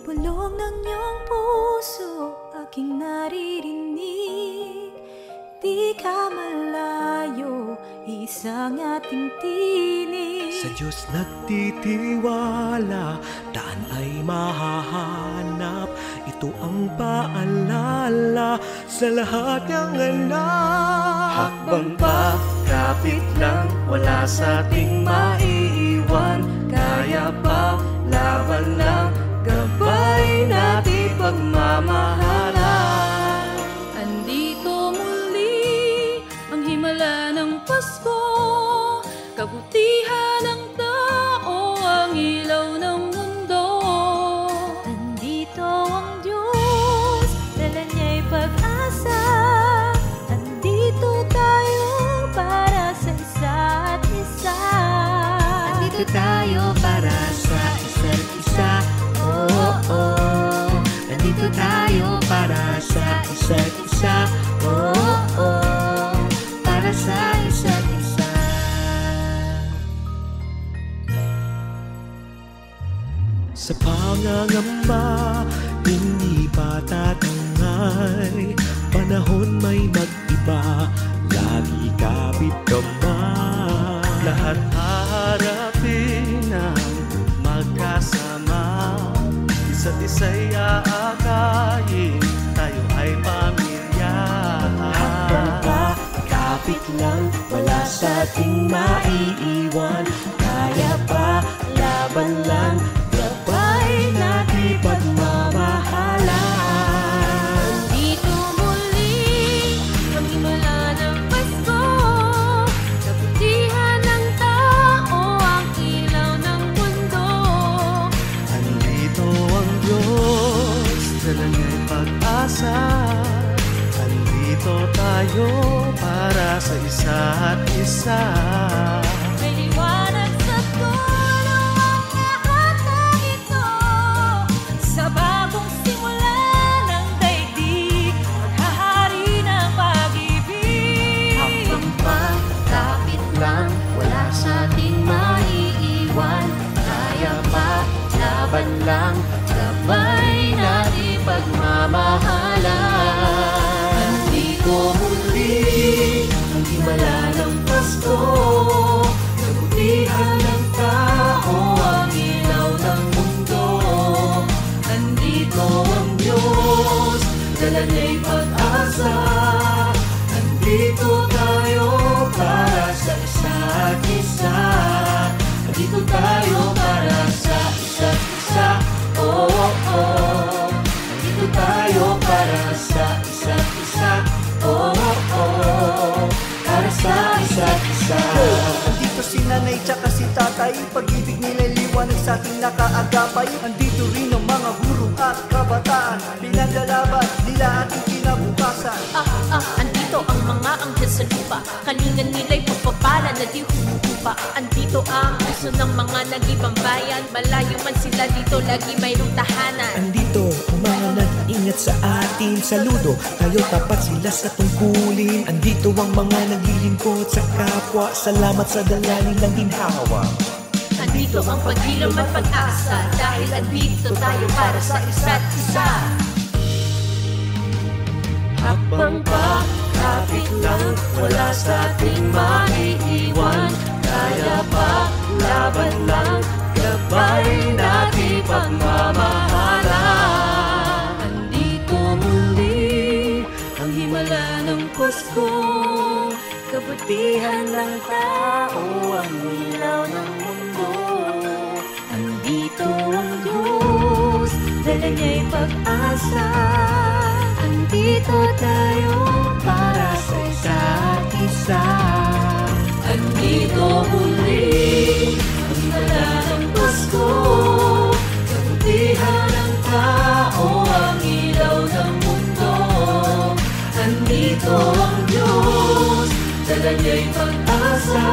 Bulong ng iyong puso, aking naririnig. Di ka malayo, isang ating tinig. Sa Diyos nagtitiwala, daan ay mahahanap. Ito ang paalala sa lahat ng anak. Hakbang pa, kapit lang, wala sa ating maiiwan. Kaya pa, laban lang, gabay natin pagmamahalan. Andito muli ang himala ng Pasko, kabutihan ng tao, ang ilaw ng mundo. Andito ang Diyos, dala niya'y pag-asa. Andito tayo para sa isa't isa. Andito tayo para sa isa't isa. Nandito tayo para sa isa't isa. Para sa isa't isa. Sa pangangamba, hindi pa tatangay. Panahon may mag-iba, lagi kapit kamay. Lahat haharapin ang magkasama. Isa't isa'y aakayin, tayo ay pamilya. Habang pa, kapit lang, wala sa ating maiiwan. Kaya pa, laban lang, gabay natin pagmamahalan. Andito muli ang himala ng Pasko, kabutihan ng tao, ang ilaw ng mundo. Andito ang Diyos, dala niya'y pag-asa. Andito tayo para sa isa't isa. May liwanag sa dulo ang lahat ng ito. Sa bagong simula ng daigdig, maghahari ng pag-ibig. Habang pa, kapit lang, wala sa ating maiiwan. Kaya pa, laban lang, gabay natin pagmamahalan. Andito muli ang himala ng Pasko, kabutihan ng tao, ang ilaw ng mundo. Andito ang Diyos, dala niya'y pag-asa. Andito tayo para sa isa't isa. Andito tayo para sa isa't isa. Andito tayo para sa isa't isa. Para sa isa't isa. Andito si nanay tsaka si tatay, pag-ibig nila'y liwanag sa ating nakaagapay. Andito rin ang mga guro at kabataan, pinaglalaban nila ating kinabukasan. Andito ang mga anghel sa lupa, kalingan nila'y pagpapala na di humuhupa. Andito ang puso ng mga nag-ibang bayan, malayo man sila dito, lagi mayroong tahanan. Andito ang mga nag-iingat sa atin. Saludo, tayo tapat sila sa tungkulin. Andito ang mga naglilingkod sa kapwa. Salamat sa dala nilang ginhawa. Andito ang pag-ilaw at pag-asa, dahil andito tayo para sa isa't isa. Habang pa, kapit lang, wala sa ating maiiwan. Kaya pa, laban lang, gabay natin pagmamahalan. Andito muli ang himala ng Pasko, kabutihan ng tao, ang ilaw ng mundo. Andito ang Diyos, dala niya'y pag-asa. Andito tayo para sa isa't isa. Andito muli ang himala ng Pasko, kabutihan ng tao, ang ilaw ng mundo. Andito ang Diyos, dala niya'y pag-asa.